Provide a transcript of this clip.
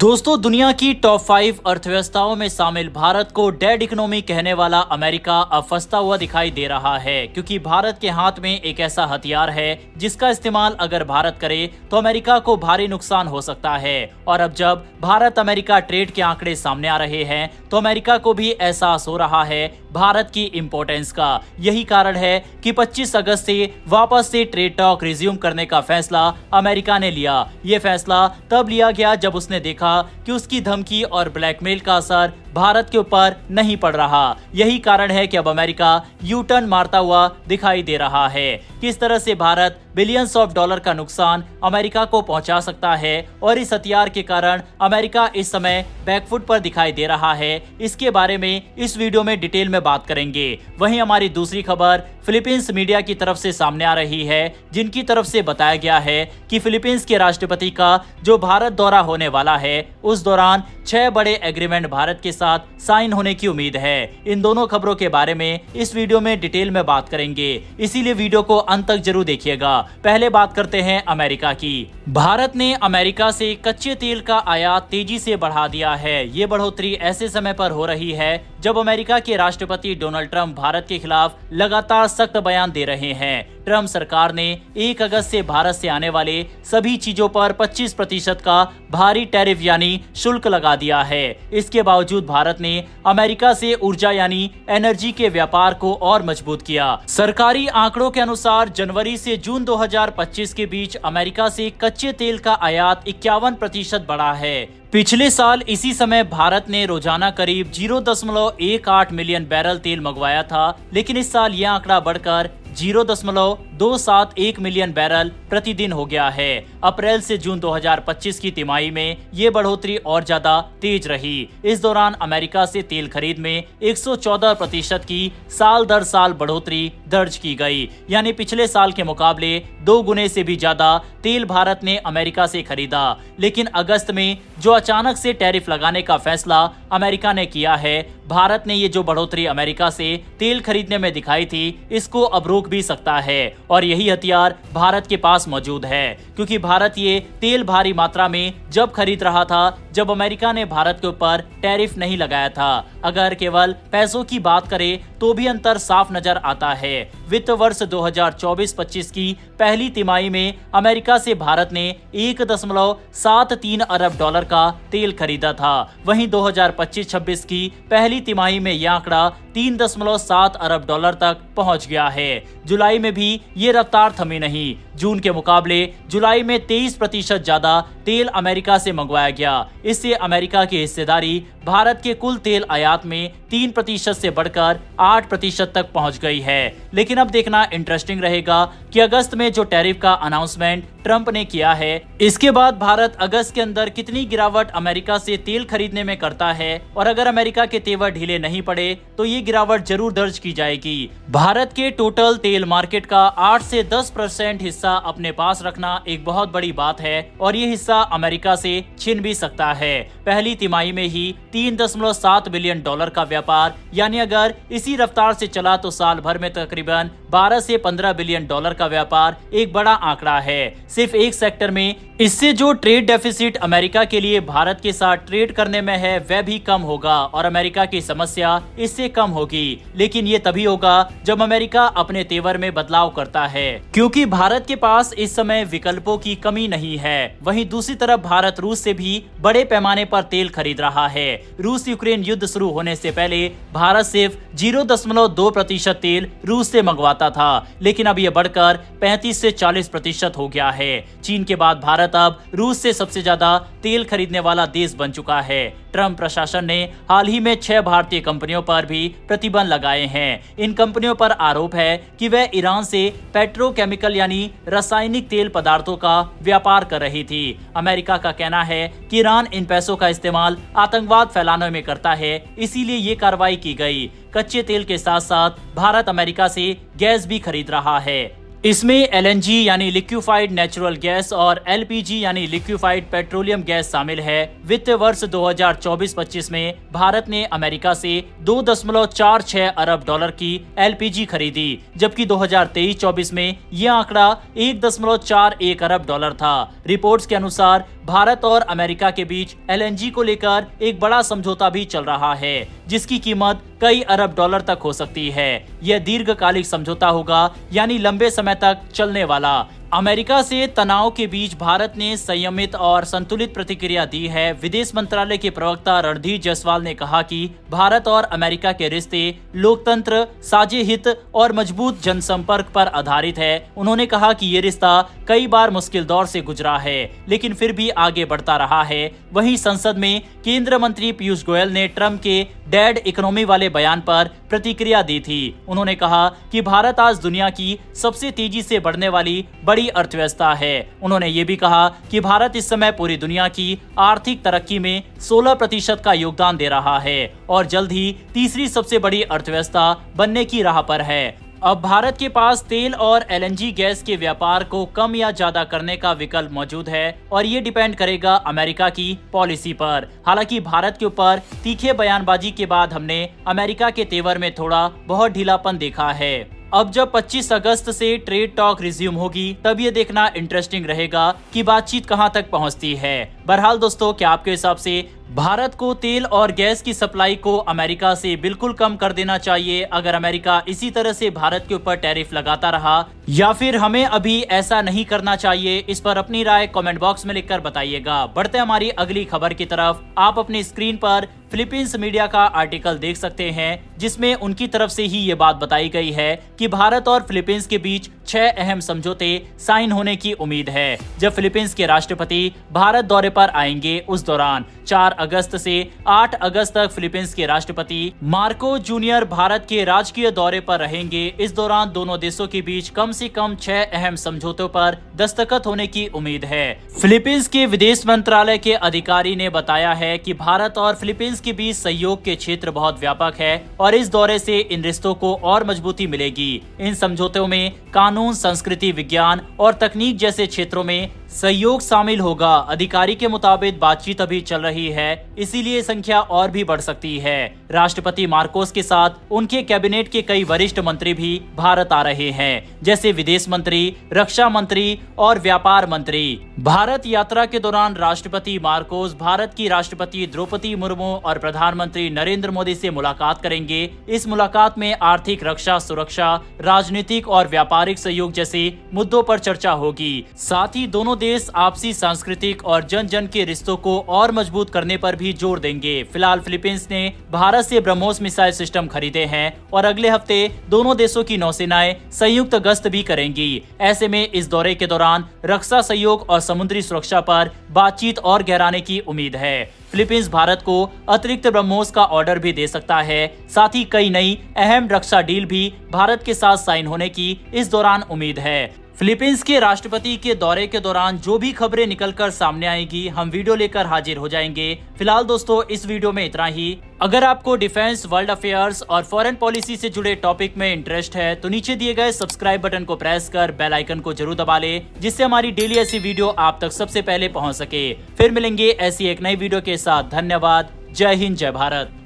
दोस्तों, दुनिया की टॉप 5 अर्थव्यवस्थाओं में शामिल भारत को डेड इकोनॉमी कहने वाला अमेरिका अब फंसता हुआ दिखाई दे रहा है, क्योंकि भारत के हाथ में एक ऐसा हथियार है जिसका इस्तेमाल अगर भारत करे तो अमेरिका को भारी नुकसान हो सकता है। और अब जब भारत अमेरिका ट्रेड के आंकड़े सामने आ रहे हैं तो अमेरिका को भी एहसास हो रहा है भारत की इंपॉर्टेंस का। यही कारण है कि 25 अगस्त से वापस से ट्रेड टॉक रिज्यूम करने का फैसला अमेरिका ने लिया। ये फैसला तब लिया गया जब उसने देखा कि उसकी धमकी और ब्लैकमेल का असर भारत के ऊपर नहीं पड़ रहा। यही कारण है कि अब अमेरिका यू टर्न मारता हुआ दिखाई दे रहा है। किस तरह से भारत बिलियंस ऑफ डॉलर का नुकसान अमेरिका को पहुंचा सकता है और इस हथियार के कारण अमेरिका इस समय बैकफुट पर दिखाई दे रहा है, इसके बारे में इस वीडियो में डिटेल में बात करेंगे। वहीं हमारी दूसरी खबर फिलीपींस मीडिया की तरफ से सामने आ रही है, जिनकी तरफ से बताया गया है कि फिलीपींस के राष्ट्रपति का जो भारत दौरा होने वाला है उस दौरान 6 बड़े एग्रीमेंट भारत के साथ साइन होने की उम्मीद है। इन दोनों खबरों के बारे में इस वीडियो में डिटेल में बात करेंगे, इसीलिए वीडियो को अंत तक जरूर देखिएगा। पहले बात करते हैं अमेरिका की। भारत ने अमेरिका से कच्चे तेल का आयात तेजी से बढ़ा दिया है। ये बढ़ोतरी ऐसे समय पर हो रही है जब अमेरिका के राष्ट्रपति डोनाल्ड ट्रंप भारत के खिलाफ लगातार सख्त बयान दे रहे हैं। ट्रंप सरकार ने 1 अगस्त से भारत से आने वाले सभी चीजों पर 25% का भारी टैरिफ यानी शुल्क लगा दिया है। इसके बावजूद भारत ने अमेरिका से ऊर्जा यानी एनर्जी के व्यापार को और मजबूत किया। सरकारी आंकड़ों के अनुसार जनवरी से जून 2025 के बीच अमेरिका से कच्चे तेल का आयात 51% बढ़ा है। पिछले साल इसी समय भारत ने रोजाना करीब 0.18 मिलियन बैरल तेल मंगवाया था, लेकिन इस साल यह आंकड़ा बढ़कर 0.271 मिलियन बैरल प्रतिदिन हो गया है। अप्रैल से जून 2025 की तिमाही में ये बढ़ोतरी और ज्यादा तेज रही। इस दौरान अमेरिका से तेल खरीद में 114% की साल दर साल बढ़ोतरी दर्ज की गई, यानी पिछले साल के मुकाबले 2 गुने से भी ज्यादा तेल भारत ने अमेरिका से खरीदा। लेकिन अगस्त में जो अचानक से टैरिफ लगाने का फैसला अमेरिका ने किया है, भारत ने ये जो बढ़ोतरी अमेरिका से तेल खरीदने में दिखाई थी, इसको अब रोक भी सकता है। और यही हथियार भारत के पास मौजूद है, क्योंकि भारत ये तेल भारी मात्रा में जब खरीद रहा था जब अमेरिका ने भारत के ऊपर टैरिफ नहीं लगाया था। अगर केवल पैसों की बात करें तो भी अंतर साफ नजर आता है। वित्त वर्ष 2024-25 की पहली तिमाही में अमेरिका से भारत ने 1.73 अरब डॉलर का तेल खरीदा था। वहीं 2025-26 की पहली तिमाही में यह आंकड़ा 3.7 अरब डॉलर तक पहुंच गया है। जुलाई में भी ये रफ्तार थमी नहीं। जून के मुकाबले जुलाई में 23% ज्यादा तेल अमेरिका से मंगवाया गया। इससे अमेरिका की हिस्सेदारी भारत के कुल तेल आयात में 3% से बढ़कर 8% तक पहुंच गई है। लेकिन अब देखना इंटरेस्टिंग रहेगा कि अगस्त में जो टैरिफ का अनाउंसमेंट ट्रंप ने किया है, इसके बाद भारत अगस्त के अंदर कितनी गिरावट अमेरिका से तेल खरीदने में करता है, और अगर अमेरिका के तेवर ढीले नहीं पड़े तो ये गिरावट जरूर दर्ज की जाएगी। भारत के टोटल तेल मार्केट का 8 से 10% हिस्सा अपने पास रखना एक बहुत बड़ी बात है, और ये हिस्सा अमेरिका से छिन भी सकता है। पहली तिमाही में ही 3.7 बिलियन डॉलर का व्यापार, यानी अगर इसी रफ्तार से चला तो साल भर में तकरीबन 12 से 15 बिलियन डॉलर का व्यापार एक बड़ा आंकड़ा है सिर्फ एक सेक्टर में। इससे जो ट्रेड डेफिसिट अमेरिका के लिए भारत के साथ ट्रेड करने में है वह भी कम होगा और अमेरिका की समस्या इससे कम होगी। लेकिन ये तभी होगा जब अमेरिका अपने तेवर में बदलाव करता है, क्योंकि भारत के पास इस समय विकल्पों की कमी नहीं है। वहीं दूसरी तरफ भारत रूस से भी बड़े पैमाने पर तेल खरीद रहा है। रूस यूक्रेन युद्ध शुरू होने से पहले भारत सिर्फ 0.2% तेल रूस से मंगवाता था, लेकिन अब यह बढ़कर 35 से 40% हो गया है। चीन के बाद भारत अब रूस से सबसे ज्यादा तेल खरीदने वाला देश बन चुका है। ट्रंप प्रशासन ने हाल ही में 6 भारतीय कंपनियों पर भी प्रतिबंध लगाए हैं। इन कंपनियों पर आरोप है कि वह ईरान से पेट्रोकेमिकल यानी रासायनिक तेल पदार्थों का व्यापार कर रही थी। अमेरिका का कहना है कि ईरान इन पैसों का इस्तेमाल आतंकवाद फैलाने में करता है, इसीलिए ये कार्रवाई की गई। कच्चे तेल के साथ साथ भारत अमेरिका से गैस भी खरीद रहा है। इसमें एलएनजी यानी लिक्विफाइड नेचुरल गैस और एलपीजी यानी लिक्विफाइड पेट्रोलियम गैस शामिल है। वित्त वर्ष 2024-25 में भारत ने अमेरिका से 2.46 अरब डॉलर की एलपीजी खरीदी, जबकि 2023-24 में यह आंकड़ा 1.41 अरब डॉलर था। रिपोर्ट्स के अनुसार भारत और अमेरिका के बीच LNG को लेकर एक बड़ा समझौता भी चल रहा है, जिसकी कीमत कई अरब डॉलर तक हो सकती है। यह दीर्घकालिक समझौता होगा, यानी लंबे समय तक चलने वाला। अमेरिका से तनाव के बीच भारत ने संयमित और संतुलित प्रतिक्रिया दी है। विदेश मंत्रालय के प्रवक्ता रणधीर जायसवाल ने कहा कि भारत और अमेरिका के रिश्ते लोकतंत्र, साझे हित और मजबूत जनसंपर्क पर आधारित है। उन्होंने कहा कि ये रिश्ता कई बार मुश्किल दौर से गुजरा है, लेकिन फिर भी आगे बढ़ता रहा है। वहीं संसद में केंद्रीय मंत्री पीयूष गोयल ने ट्रंप के डेड इकोनॉमी वाले बयान पर प्रतिक्रिया दी थी। उन्होंने कहा कि भारत आज दुनिया की सबसे तेजी से बढ़ने वाली बड़ी अर्थव्यवस्था है। उन्होंने ये भी कहा कि भारत इस समय पूरी दुनिया की आर्थिक तरक्की में 16% का योगदान दे रहा है और जल्द ही तीसरी सबसे बड़ी अर्थव्यवस्था बनने की राह पर है। अब भारत के पास तेल और LNG गैस के व्यापार को कम या ज्यादा करने का विकल्प मौजूद है और ये डिपेंड करेगा अमेरिका की पॉलिसी पर। हालांकि भारत के ऊपर तीखे बयानबाजी के बाद हमने अमेरिका के तेवर में थोड़ा बहुत ढीलापन देखा है। अब जब 25 अगस्त से ट्रेड टॉक रिज्यूम होगी, तब ये देखना इंटरेस्टिंग रहेगा कि बातचीत कहां तक पहुंचती है। बहरहाल दोस्तों, क्या आपके हिसाब से भारत को तेल और गैस की सप्लाई को अमेरिका से बिल्कुल कम कर देना चाहिए अगर अमेरिका इसी तरह से भारत के ऊपर टैरिफ लगाता रहा, या फिर हमें अभी ऐसा नहीं करना चाहिए? इस पर अपनी राय कमेंट बॉक्स में लिखकर बताइएगा। बढ़ते हमारी अगली खबर की तरफ। आप अपनी स्क्रीन पर फिलीपींस मीडिया का आर्टिकल देख सकते हैं, जिसमें उनकी तरफ से ही ये बात बताई गई है कि भारत और फिलीपींस के बीच 6 अहम समझौते साइन होने की उम्मीद है। जब फिलीपींस के राष्ट्रपति भारत दौरे पर आएंगे, उस दौरान 4 अगस्त से 8 अगस्त तक फिलीपींस के राष्ट्रपति मार्को जूनियर भारत के राजकीय दौरे पर रहेंगे। इस दौरान दोनों देशों के बीच कम से कम 6 अहम समझौतों पर दस्तखत होने की उम्मीद है। फिलीपींस के विदेश मंत्रालय के अधिकारी ने बताया है कि भारत और फिलीपींस के बीच सहयोग के क्षेत्र बहुत व्यापक है और इस दौरे से इन रिश्तों को और मजबूती मिलेगी। इन समझौतों में कानून, संस्कृति, विज्ञान और तकनीक जैसे क्षेत्रों में सहयोग शामिल होगा। अधिकारी के मुताबिक बातचीत अभी चल रही है, इसीलिए संख्या और भी बढ़ सकती है। राष्ट्रपति मार्कोस के साथ उनके कैबिनेट के कई वरिष्ठ मंत्री भी भारत आ रहे हैं, जैसे विदेश मंत्री, रक्षा मंत्री और व्यापार मंत्री। भारत यात्रा के दौरान राष्ट्रपति मार्कोस भारत की राष्ट्रपति द्रौपदी मुर्मू और प्रधानमंत्री नरेंद्र मोदी से मुलाकात करेंगे। इस मुलाकात में आर्थिक, रक्षा, सुरक्षा, राजनीतिक और व्यापारिक सहयोग जैसे मुद्दों पर चर्चा होगी। साथ ही दोनों देश आपसी सांस्कृतिक और जन जन के रिश्तों को और मजबूत करने पर भी जोर देंगे। फिलहाल फिलीपींस ने भारत से ब्रह्मोस मिसाइल सिस्टम खरीदे हैं और अगले हफ्ते दोनों देशों की नौसेनाएं संयुक्त गश्त भी करेंगी। ऐसे में इस दौरे के दौरान रक्षा सहयोग और समुद्री सुरक्षा पर बातचीत और गहराने की उम्मीद है। फिलीपींस भारत को अतिरिक्त ब्रह्मोस का ऑर्डर भी दे सकता है। साथ ही कई नई अहम रक्षा डील भी भारत के साथ साइन होने की इस दौरान उम्मीद है। फिलीपींस के राष्ट्रपति के दौरे के दौरान जो भी खबरें निकलकर सामने आएगी, हम वीडियो लेकर हाजिर हो जाएंगे। फिलहाल दोस्तों, इस वीडियो में इतना ही। अगर आपको डिफेंस, वर्ल्ड अफेयर्स और फॉरेन पॉलिसी से जुड़े टॉपिक में इंटरेस्ट है, तो नीचे दिए गए सब्सक्राइब बटन को प्रेस कर बेल आइकन को जरूर दबा ले, जिससे हमारी डेली ऐसी वीडियो आप तक सबसे पहले पहुंच सके। फिर मिलेंगे ऐसी एक नई वीडियो के साथ। धन्यवाद। जय हिंद, जय भारत।